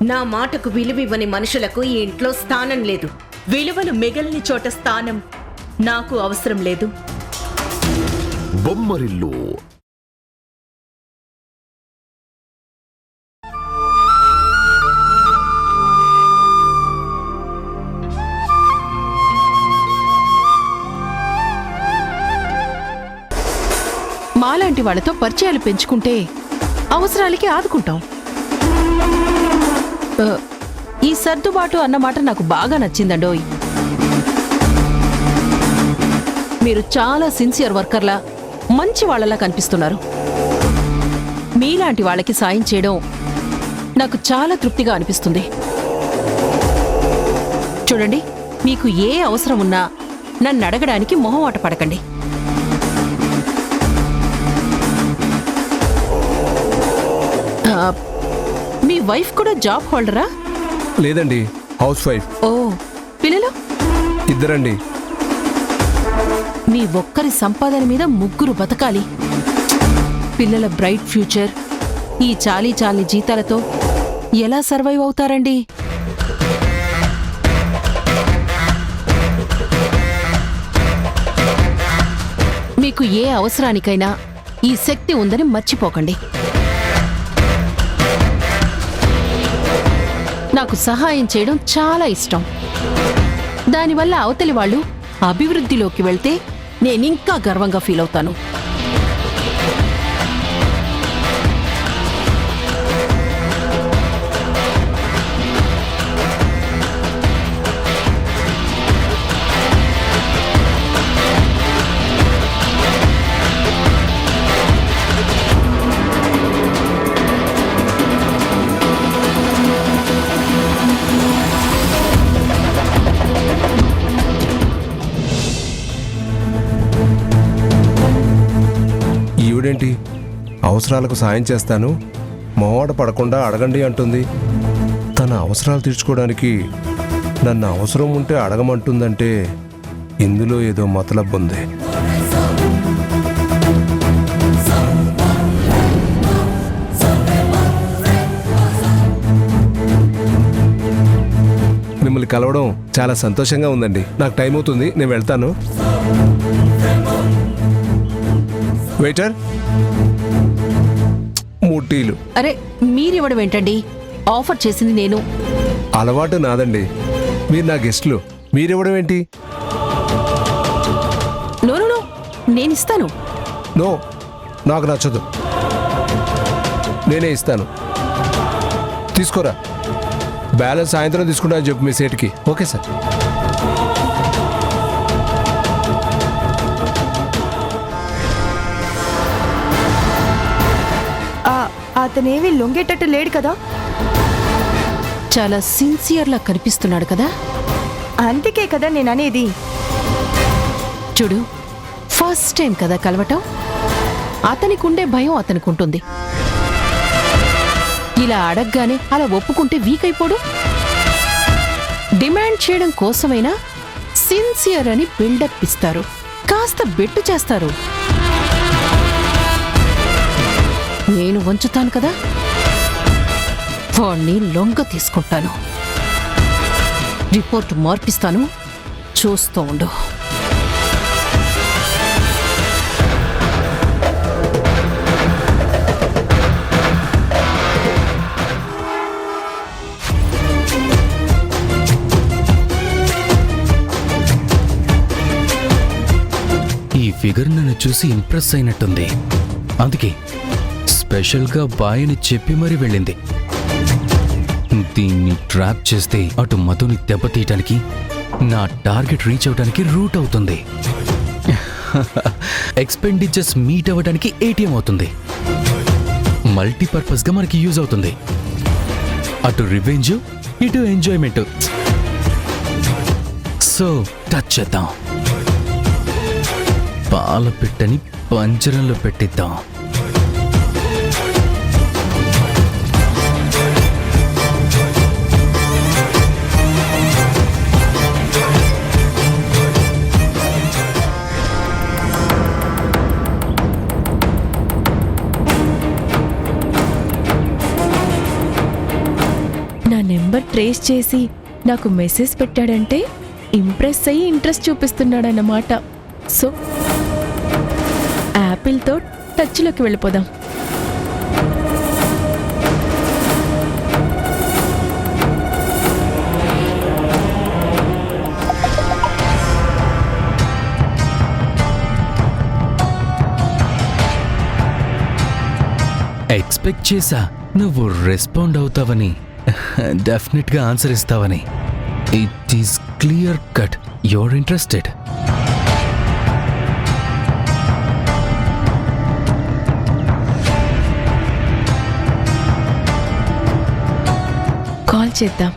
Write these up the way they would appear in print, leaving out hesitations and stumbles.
నా మాటకు విలువివ్వని మనుషులకు ఈ ఇంట్లో స్థానం లేదు. విలువలు మిగలని చోట స్థానం నాకు అవసరం లేదు. బొమ్మరిల్లు మాలాంటి వాళ్ళతో పరిచయాలు పెంచుకుంటే అవసరాలకి ఆదుకుంటాం. ఈ సర్దుబాటు అన్నమాట నాకు బాగా నచ్చిందండోయ్. మీరు చాలా సిన్సియర్ వర్కర్లా, మంచి వాళ్ళలా కనిపిస్తున్నారు. మీలాంటి వాళ్ళకి సాయం చేయడం నాకు చాలా తృప్తిగా అనిపిస్తుంది. చూడండి, మీకు ఏ అవసరం ఉన్నా నన్ను అడగడానికి మొహమాట పడకండి. మీ వైఫ్ కూడా జాబ్ హోల్డరా? లేదండి, హౌస్ వైఫ్. ఓ, పిల్లలు? ఇద్దరండి. మీ ఒక్కరి సంపాదన మీద ముగ్గురు బతకాలి. పిల్లల బ్రైట్ ఫ్యూచర్ ఈ చాలీ జీతాలతో ఎలా సర్వైవ్ అవుతారండి? మీకు ఏ అవసరానికైనా ఈ శక్తి ఉందని మర్చిపోకండి. నాకు సహాయం చేయడం చాలా ఇష్టం. దానివల్ల అవతలి వాళ్ళు అభివృద్ధిలోకి వెళ్తే నేనింకా గర్వంగా ఫీల్ అవుతాను. ఈవిడేంటి అవసరాలకు సాయం చేస్తాను, మొహమాట పడకుండా అడగండి అంటుంది. తన అవసరాలు తీర్చుకోవడానికి నన్ను అవసరం ఉంటే అడగమంటుందంటే ఇందులో ఏదో మతలబ్ ఉంది. మిమ్మల్ని కలవడం చాలా సంతోషంగా ఉందండి. నాకు టైం అవుతుంది, నేను వెళ్తాను. వెయిటర్, 3 టీలు. అరే, మీరివ్వడం ఏంటండి? ఆఫర్ చేసింది నేను. అలవాటు నాదండి, మీరు నా గెస్ట్లు, మీరివ్వడం ఏంటి? నో, నేనిస్తాను. నో, నాకు నచ్చదు. నేనే ఇస్తాను. తీసుకోరా, బ్యాలెన్స్ సాయంత్రం తీసుకుంటా అని చెప్పు మీ సేటుకి. Okay sir. అతనేవి లొంగేటట్టు లేడు కదా? చాలా సిన్సియర్లా కనిపిస్తున్నాడు కదా? అందుకే కదా నేననేది. చూడు, ఫస్ట్ టైం కదా కలవటం. అతనికుండే భయం అతనికుంటుంది. ఇలా అడగగానే అలా ఒప్పుకుంటే వీక్ అయిపోడు. డిమాండ్ చేయడం కోసమైనా సిన్సియర్ అని బిల్డప్ ఇస్తారు, కాస్త బెట్టు చేస్తారు. నేను వంచుతాను కదా, వాణ్ణి లొంగ తీసుకుంటాను. రిపోర్ట్ మార్పిస్తాను, చూస్తూ ఉండు. ఈ ఫిగర్ నన్ను చూసి ఇంప్రెస్ అయినట్టుంది. అందుకే స్పెషల్గా బాయ్ అని చెప్పి మరీ వెళ్ళింది. దీన్ని ట్రాప్ చేస్తే అటు మధుని దెబ్బతీయటానికి, నా టార్గెట్ రీచ్ అవడానికి రూట్ అవుతుంది. ఎక్స్పెండిచర్స్ మీట్ అవ్వడానికి ఏటీఎం అవుతుంది. మల్టీపర్పస్గా మనకి యూజ్ అవుతుంది. అటు రివెంజ్, ఇటు ఎంజాయ్మెంట్. సో టచ్ చేద్దాం. పాల పిట్టని పంజరంలో పెట్టిద్దాం. నా నంబర్ ట్రేస్ చేసి నాకు మెసేజ్ పెట్టాడంటే ఇంప్రెస్ అయ్యి ఇంట్రెస్ట్ చూపిస్తున్నాడన్నమాట. సో యాపిల్తో టచ్లోకి వెళ్ళిపోదాం. ఎక్స్పెక్ట్ చేసా నువ్వు రెస్పాండ్ అవుతావని, డెఫినెట్గా ఆన్సర్ ఇస్తావని. It is clear cut your interested. Call చేద్దాం.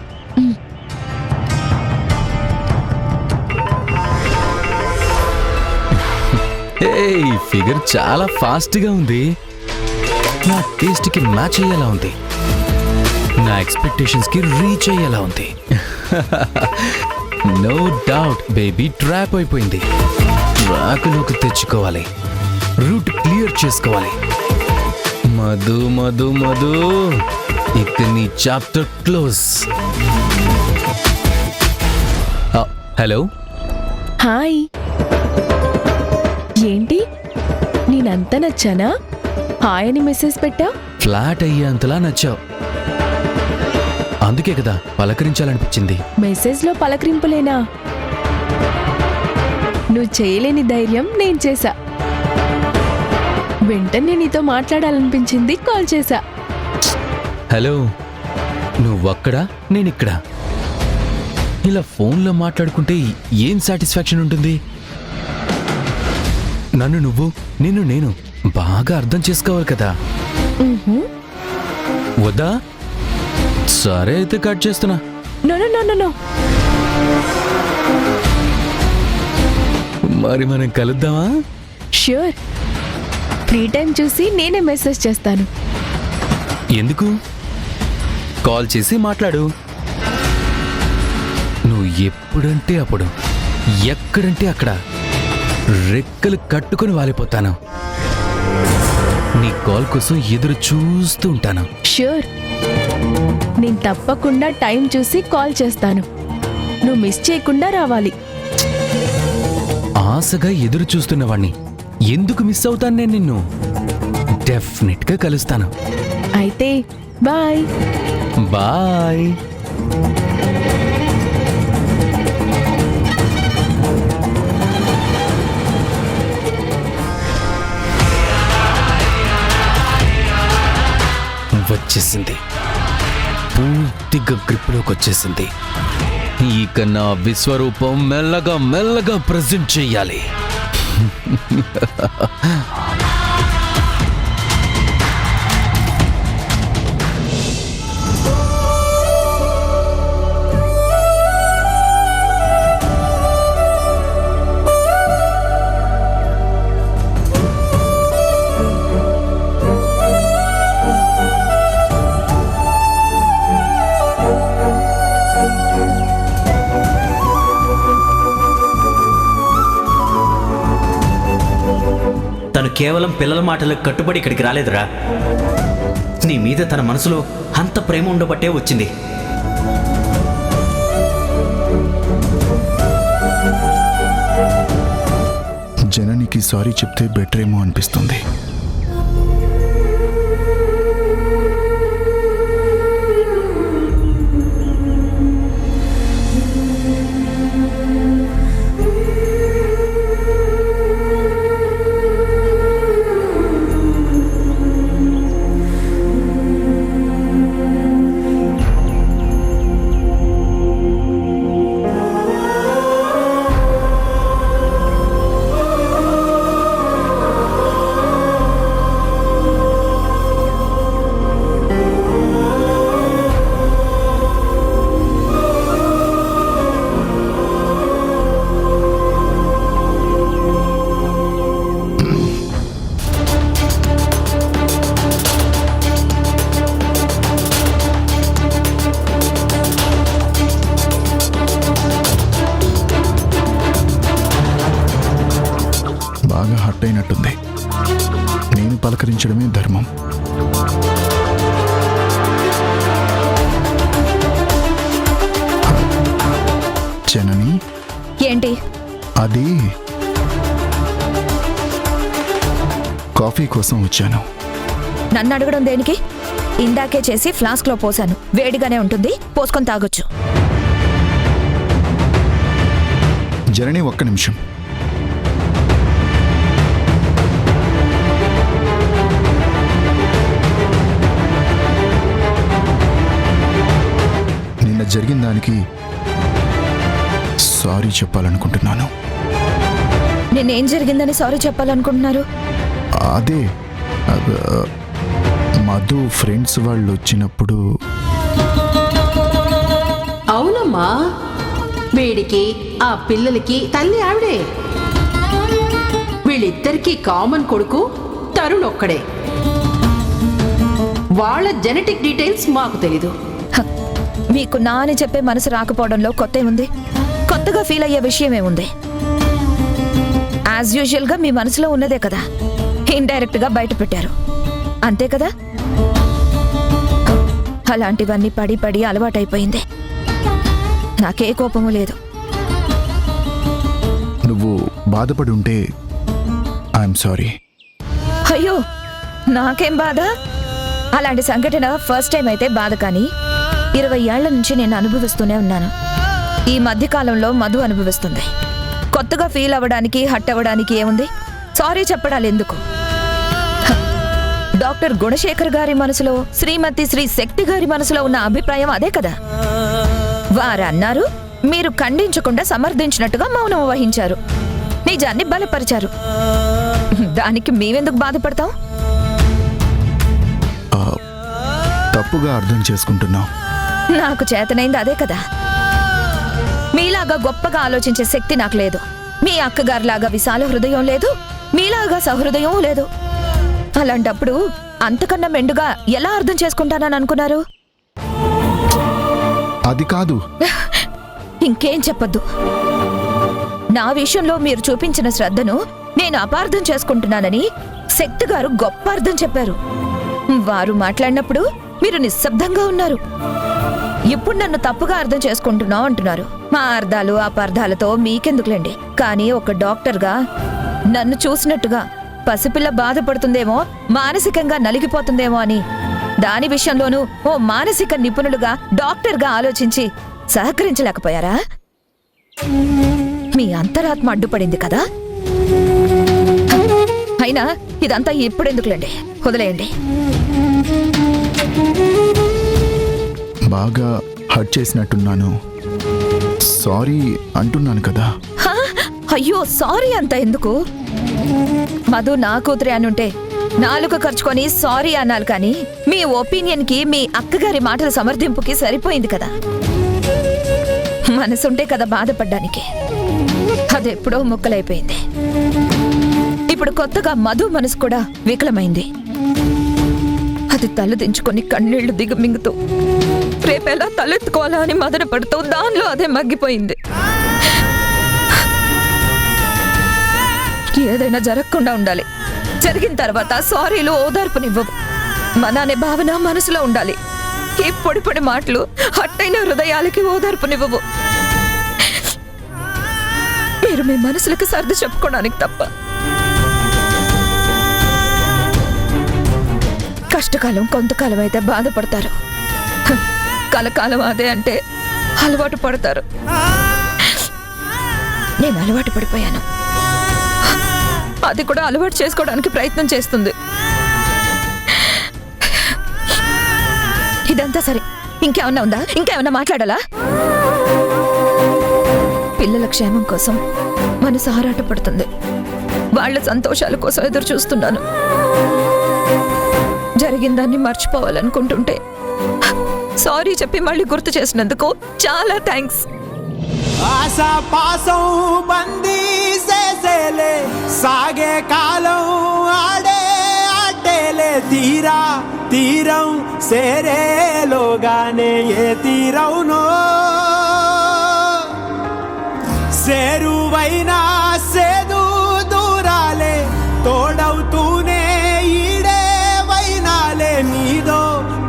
ఏయ్, ఫిగర్ చాలా ఫాస్ట్గా ఉంది. నా టేస్ట్కి మ్యాచ్ అయ్యేలా ఉంది. నా ఎక్స్పెక్టేషన్స్కి రీచ్ అయ్యేలా ఉంది. నో డౌట్ బేబీ ట్రాప్ అయిపోయింది. ట్రాక్లోకి తెచ్చుకోవాలి, రూట్ క్లియర్ చేసుకోవాలి. మధు మధు మధు, ఇక నీ చాప్టర్ క్లోజ్. Hello, hi. ఏంటి, నేనంత నచ్చానా? హాయ్ అని మెసేజ్ పెట్టా. ఫ్లాట్ అయ్యేంతలా నచ్చావు, అందుకే కదా పలకరించాలనిపించింది. మెసేజ్లో పలకరింపులేనా? నువ్వు చేయలేని ధైర్యం నేను చేశా. వెంటనే నీతో మాట్లాడాలనిపించింది, కాల్ చేశా. హలో, నువ్వక్కడా నేనిక్కడా. ఇలా ఫోన్లో మాట్లాడుకుంటే ఏం సాటిస్ఫాక్షన్ ఉంటుంది? నన్ను నువ్వు, నిన్ను నేను బాగా అర్థం చేసుకోవాలి కదా. వద్దా? సరే అయితే కట్ చేస్తున్నా. No no no no no. మరి మనం కలుద్దామా? ష్యూర్. ఫ్రీ టైం చూసి నేనే మెసేజ్ చేస్తాను. ఎందుకు? కాల్ చేసి మాట్లాడు. నువ్వు ఎప్పుడంటే అప్పుడు, ఎక్కడంటే అక్కడ రెక్కలు కట్టుకొని వాలిపోతాను. నీ కాల్ కోసం ఎదురు చూస్తూ ఉంటాను. ష్యూర్. నేను తప్పకుండా టైం చూసి కాల్ చేస్తాను. నువ్వు మిస్ చేయకుండా రావాలి. ఆశగా ఎదురు చూస్తున్నవాణ్ణి ఎందుకు మిస్ అవుతాను నేను నిన్ను? డెఫినెట్గా కలుస్తాను. అయితే బాయ్. బాయ్. వచ్చేసింది, పూర్తిగా గ్రిప్లోకి వచ్చేసింది. ఇక నా విశ్వరూపం మెల్లగా మెల్లగా ప్రజెంట్ చెయ్యాలి. తను కేవలం పిల్లల మాటలకు కట్టుబడి ఇక్కడికి రాలేదురా. నీ మీద తన మనసులో అంత ప్రేమ ఉండబట్టే వచ్చింది. జననికి సారీ చెప్తే బెటర్ ఏమో అనిపిస్తుంది. బాగా హర్ట్ అయినట్టుంది. నేను పలకరించడమే ధర్మం. జనని, ఏంటి? అది కాఫీ కోసం వచ్చాను. నన్ను అడగడం దేనికి? ఇందాకే చేసి ఫ్లాస్క్లో పోసాను. వేడిగానే ఉంటుంది, పోసుకొని తాగొచ్చు. జనని, ఒక్క నిమిషం. నిన్న జరిగిన దానికి సారీ చెప్పాలనుకుంటున్నాను. నిన్నేం జరిగిందని సారీ చెప్పాలనుకుంటున్నారు? అదే మధు ఫ్రెండ్స్ వాళ్ళు వచ్చినప్పుడు. అవునమ్మా, వీడికి ఆ పిల్లలకి తల్లి ఆవిడే. వీళ్ళిద్దరికీ కామన్ కొడుకు తరుణ్ ఒక్కడే. వాళ్ళ జెనెటిక్ డీటెయిల్స్ మాకు తెలీదు. మీకు నా అని చెప్పే మనసు రాకపోవడంలో కొత్త ఏముంది? కొత్తగా ఫీల్ అయ్యే విషయం ఏముంది? యాజ్ యూజువల్ గా మీ మనసులో ఉన్నదే కదా ఇండైరెక్ట్ గా బయట పెట్టారు, అంతే కదా? అలాంటివన్నీ పడి పడి అలవాటైపోయింది. నాకే కోపము లేదు. నువ్వు బాధపడి ఉంటే ఐఎమ్ సారీ. అయ్యో, నాకేం బాధ? అలాంటి సంఘటన ఫస్ట్ టైం అయితే బాధ, కానీ 20 ఏళ్ల నుంచి నేను అనుభవిస్తూనే ఉన్నాను. ఈ మధ్యకాలంలో మధు అనుభవిస్తుంది. కొత్తగా ఫీల్ అవ్వడానికి, హట్ అవ్వడానికి ఏముంది? సారీ చెప్పడాలు ఎందుకు? డాక్టర్ గుణశేఖర్ గారి మనసులో, శ్రీమతి శ్రీ శక్తి గారి మనసులో ఉన్న అభిప్రాయం అదే కదా. వారు అన్నారు, మీరు ఖండించకుండా సమర్థించినట్టుగా మౌనం వహించారు, నిజాన్ని బలపరిచారు. దానికి మేమెందుకు బాధపడతాం? తప్పుగా అర్థం చేసుకుంటున్నావు. నాకు చేతనైంది అదే కదా. మీలాగా గొప్పగా ఆలోచించే శక్తి నాకు లేదు. మీ అక్కగారిలాగా విశాల హృదయం లేదు, మీలాగా సహృదయం లేదు. అలాంటప్పుడు అంతకన్నా మెండుగా ఎలా అర్థం చేసుకుంటానని అనుకున్నారు? అది కాదు. ఇంకేం చెప్పొద్దు. నా విషయంలో మీరు చూపించిన శ్రద్ధను నేను అపార్థం చేసుకుంటున్నానని శక్తి గారు గొప్ప అర్థం చెప్పారు. వారు మాట్లాడినప్పుడు మీరు నిశ్శబ్దంగా ఉన్నారు. ఇప్పుడు నన్ను తప్పుగా అర్థం చేసుకుంటున్నావు అంటున్నారు. మా అర్థాలు అపార్థాలతో మీకెందుకులేండి. కానీ ఒక డాక్టర్గా నన్ను చూసినట్టుగా పసిపిల్ల బాధపడుతుందేమో, మానసికంగా నలిగిపోతుందేమో అని, దాని విషయంలోనూ ఓ మానసిక నిపుణులుగా డాక్టర్గా ఆలోచించి సహకరించలేకపోయారా? మీ అంతరాత్మ అడ్డుపడింది కదా. అయినా ఇదంతా ఇప్పుడెందుకులేండి, వదిలేయండి. బాగా హర్ట్ చేసినట్టున్నాను, సారీ అంటున్నాను కదా. అయ్యో, సారీ అంత ఎందుకు? మధు నా కూతురే అనుంటే నాలుక ఖర్చుకొని సారీ అన్నాను, కానీ మీ ఒపీనియన్ కి, మీ అక్కగారి మాటల సమర్థింపుకి సరిపోయింది కదా. మనసుంటే కదా బాధపడ్డానికి. అదెప్పుడో ముక్కలైపోయింది. ఇప్పుడు కొత్తగా మధు మనసు కూడా వికలమైంది. అది తల దించుకొని కన్నీళ్లు దిగమింగుతూ రేపెలా తలెత్తుకోవాలా అని మదన పడుతూ దానిలో అదే మగ్గిపోయింది. ఏదైనా జరగకుండా ఉండాలి. జరిగిన తర్వాత సారీలు ఓదార్పునివ్వవు. మన అనే భావన మనసులో ఉండాలి. ఈ పొడి పొడి మాటలు హట్టైన హృదయాలకి ఓదార్పునివ్వవు. మీరు మీ మనసులకు సర్ది చెప్పుకోవడానికి తప్ప. కష్టకాలం కొంతకాలం అయితే బాధపడతారు, కలకాలం అదే అంటే అలవాటు పడతారు. నేను అలవాటు పడిపోయాను. అది కూడా అలవాటు చేసుకోవడానికి ప్రయత్నం చేస్తుంది. ఇదంతా సరే, ఇంకేమన్నా ఉందా? ఇంకేమన్నా మాట్లాడాలా? పిల్లల క్షేమం కోసం మనసు ఆరాటపడుతుంది. వాళ్ళ సంతోషాల కోసం ఎదురు చూస్తున్నాను. జరిగిందాన్ని మర్చిపోవాలనుకుంటుంటే సారీ చెప్పి మళ్ళీ గుర్తు చేసినందుకు చాలా థ్యాంక్స్. ఆశా పాసం బందీ చేసేలే, సాగే కాలం ఆడే ఆటేలే, తీరా తీరం సేరేలోగానే ఏ తీరవునో, సేరువైనా సేదు దూరాలే, తోడవుతూనే ఈడే వైనాలే, నీదో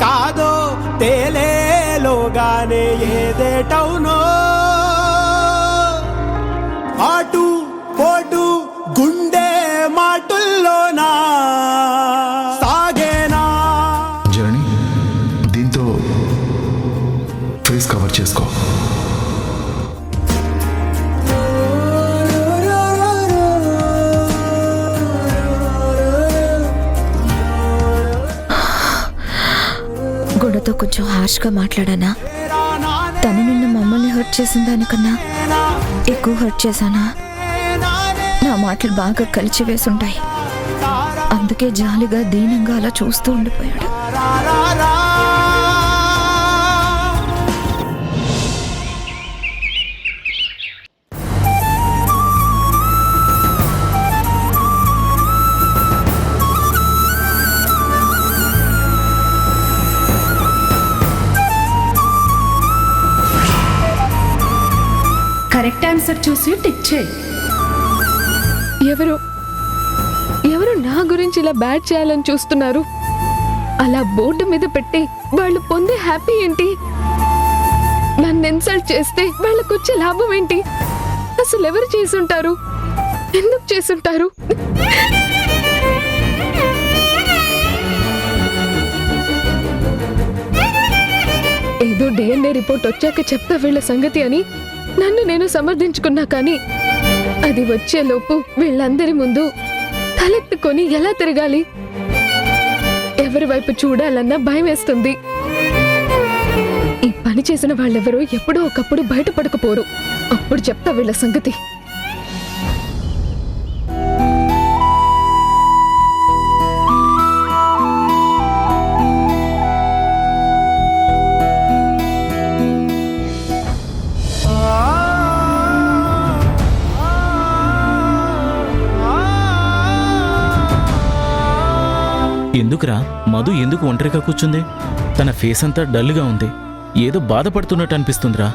కాదో తేలేలోగానే ఏదేటవునో. ఆటు పోటు గుండె మాటుల్లోనా సాగేనా. జర్నీ దీంతో ఫేస్ కవర్ చేసుకో. గుణతో కొంచెం హార్ష్గా మాట్లాడానా? తను నిన్న మమ్మల్ని హర్ట్ చేసిన దానికన్నా ఎక్కువ హర్ట్ చేశానా? నా మాటలు బాగా కలిచి వేసుంటాయి. అందుకే జాలిగా దీనంగా అలా చూస్తూ ఉండిపోయాడు. కరెక్ట్ ఆన్సర్ చూసి టిక్ చేయి. ఎవరు నా గురించి ఇలా బ్యాడ్ చేయాలని చూస్తున్నారు? అలా బోర్డు మీద పెట్టి వాళ్ళు పొందే హ్యాపీ ఏంటి? నన్ను ఇన్సల్ట్ చేస్తే వాళ్ళకు వచ్చే లాభం ఏంటి? అసలు ఎవరు చేసుంటారు? ఎందుకు చేసుంటారు? ఏదో DNA రిపోర్ట్ వచ్చాక చెప్తా వీళ్ళ సంగతి అని నన్ను నేను సమర్థించుకున్నా, కానీ అది వచ్చేలోపు వీళ్ళందరి ముందు తలెత్తుకొని ఎలా తిరగాలి? ఎవరి వైపు చూడాలన్నా భయం వేస్తుంది. ఈ పని చేసిన వాళ్ళెవరో ఎప్పుడో ఒకప్పుడు బయటపడకపోరు. అప్పుడు చెప్తా వీళ్ళ సంగతి. ఎందుకురా మధు ఎందుకు ఒంటరిగా కూర్చుంది? తన ఫేస్ అంతా డల్గా ఉంది. ఏదో బాధపడుతున్నట్టు అనిపిస్తుందిరా.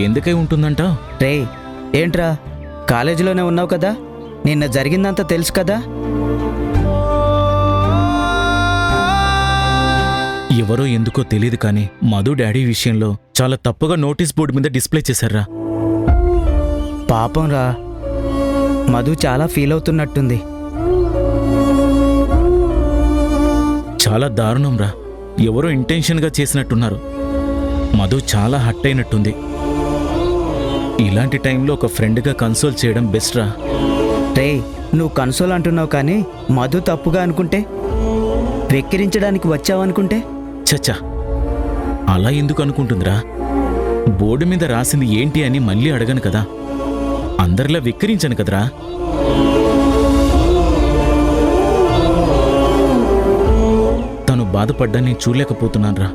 ఎందుకై ఉంటుందంట? రే ఏంట్రా, కాలేజీలోనే ఉన్నావు కదా, నిన్న జరిగిందంతా తెలుసు కదా. ఎవరో ఎందుకో తెలియదు కానీ మధు డాడీ విషయంలో చాలా తప్పుగా నోటీస్ బోర్డు మీద డిస్ప్లే చేశారా. పాపం రా, మధు చాలా ఫీల్ అవుతున్నట్టుంది. చాలా దారుణం రా. ఎవరో ఇంటెన్షన్గా చేసినట్టున్నారు. మధు చాలా హట్ అయినట్టుంది. ఇలాంటి టైంలో ఒక ఫ్రెండ్గా కన్సోల్ చేయడం బెస్ట్ రా. రే నువ్వు కన్సోల్ అంటున్నావు కానీ మధు తప్పుగా అనుకుంటే, వెక్కిరించడానికి వచ్చావనుకుంటే? చచ్చా, అలా ఎందుకు అనుకుంటుందిరా? బోర్డు మీద రాసింది ఏంటి అని మళ్ళీ అడగను కదా. అందరిలా వెక్కిరించను కదరా. తను బాధపడ్డా నేను చూడలేకపోతున్నాను రా.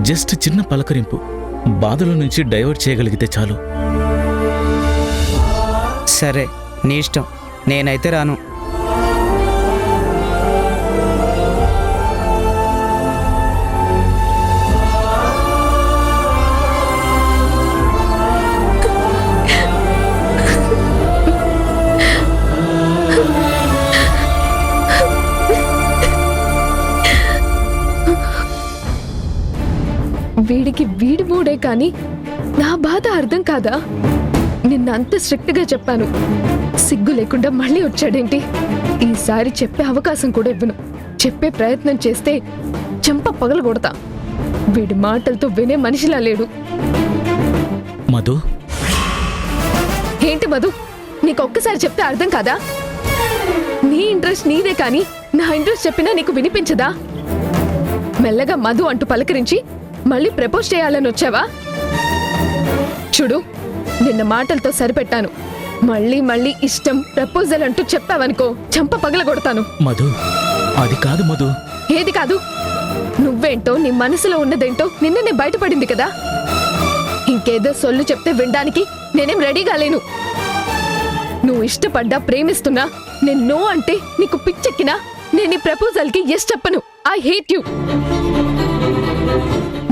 జస్ట్ చిన్న పలకరింపు బాధల నుంచి డైవర్ట్ చేయగలిగితే చాలు. సరే నీ ఇష్టం, నేనైతే రాను. వీడికి వీడి మూడే కానీ నా బాధ అర్థం కాదా? నిన్న అంత స్ట్రిక్ట్ గా చెప్పాను, సిగ్గు లేకుండా మళ్ళీ వచ్చాడేంటి? ఈసారి చెప్పే అవకాశం కూడా ఇవ్వను. చెప్పే ప్రయత్నం చేస్తే చెంప పగలగొడతా. వీడి మాటలతో వినే మనిషిలా లేడు. మధు ఏంటి మధు, నీకు ఒక్కసారి చెప్తే అర్థం కాదా? నీ ఇంట్రెస్ట్ నీదే కానీ నా ఇంట్రెస్ట్ చెప్పినా నీకు వినిపించదా? మెల్లగా మధు అంటూ పలకరించి మళ్ళీ ప్రపోజ్ చేయాలని వచ్చావా? చూడు, నిన్న మాటలతో సరిపెట్టాను. మళ్ళీ మళ్ళీ ఇష్టం ప్రపోజల్ అంటూ చెప్పావనుకో చంప పగలగొడతాను. మధు అది కాదు మధు. ఏది కాదు? నువ్వేంటో నీ మనసులో ఉన్నదేంటో నిన్ననే బయటపడింది కదా. ఇంకేదో సొల్లు చెప్తే వినడానికి నేనేం రెడీగా లేను. నువ్వు ఇష్టపడ్డా ప్రేమిస్తున్నా నేను నో అంటే నీకు పిచ్చెక్కినా నేను ఈ ప్రపోజల్ కి ఎస్ చెప్పను. I hate you.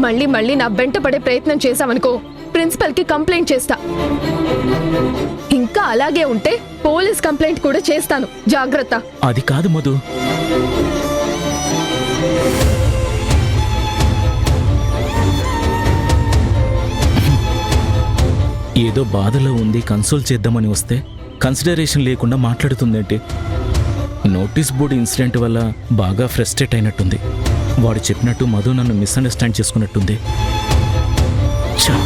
మళ్ళీ మళ్ళీ నా వెంట పడే ప్రయత్నం చేశావనుకో ప్రిన్సిపల్ కి కంప్లైంట్ చేస్తా. ఇంకా అలాగే ఉంటే పోలీస్ కంప్లైంట్ కూడా చేస్తాను. జాగ్రత్త. అది కాదు మధు. ఏదో బాధలో ఉంది కన్సోల్ చేద్దామని వస్తే కన్సిడరేషన్ లేకుండా మాట్లాడుతుందేంటి? నోటీస్ బోర్డు ఇన్సిడెంట్ వల్ల బాగా ఫ్రస్ట్రేట్ అయినట్టుంది. వాడు చెప్పినట్టు మధు నన్ను మిస్అండర్స్టాండ్ చేసుకున్నట్టుంది. ఛా!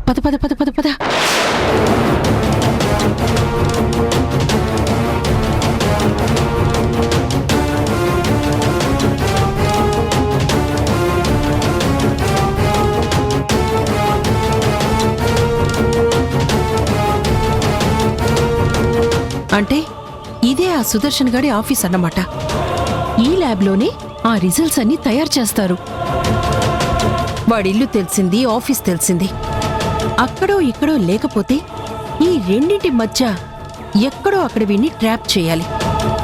పద పద పద పద పద. అంటే ఇదే ఆ సుదర్శన్ గాడి ఆఫీస్ అన్నమాట. ఈ ల్యాబ్లోనే ఆ రిజల్ట్స్ అన్ని తయారు చేస్తారు. వాడిల్లు తెలిసింది, ఆఫీస్ తెలిసింది. అక్కడో ఇక్కడో లేకపోతే ఈ రెండింటి మధ్య ఎక్కడో అక్కడ వీడిని ట్రాప్ చేయాలి.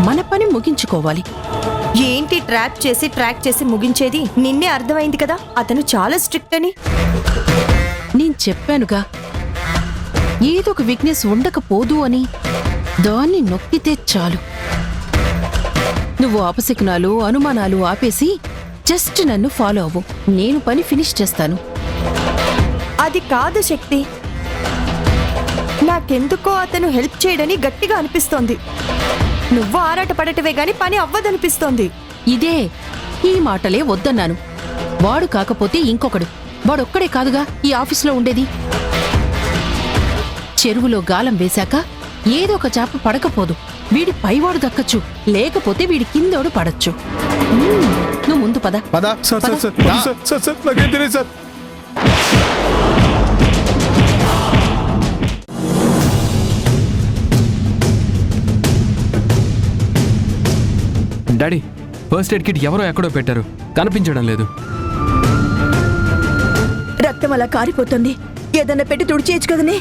మన పని ముగించుకోవాలి. ఏంటి ట్రాక్ చేసి ముగించేది? నిన్నే అర్థమైంది కదా అతను చాలా స్ట్రిక్ట్ అని. నేను చెప్పానుగా, ఏదో ఒక వీక్నెస్ ఉండకపోదు అని. దాన్ని నొక్కితే చాలు. నువ్వు అపశకునాలు, అనుమానాలు ఆపేసి జస్ట్ నన్ను ఫాలో అవ్వు. నేను పని ఫినిష్ చేస్తాను. అది కాదు శక్తి, నాకెందుకో అతను హెల్ప్ చేయడని గట్టిగా అనిపిస్తోంది. నువ్వు ఆరాట పడటవే గాని పని అవ్వదనిపిస్తోంది. ఇదే ఈ మాటలే వద్దన్నాను. వాడు కాకపోతే ఇంకొకడు. వాడొక్కడే కాదుగా ఈ ఆఫీసులో ఉండేది. చెరువులో గాలం వేశాక ఏదో ఒక చేప పడకపోదు. వీడి పైవాడు దక్కచ్చు, లేకపోతే వీడి కిందోడు పడచ్చు. నువ్వు ముందు పద. Sir sir sir sir sir sir నాకేం తెలియదు sir. Daddy, first aid kit ఎవరో ఎక్కడో పెట్టారు, కనిపించడం లేదు. రక్తం అలా కారిపోతుంది. ఏదన్నా పెట్టి తుడిచేయచ్చు కదనే.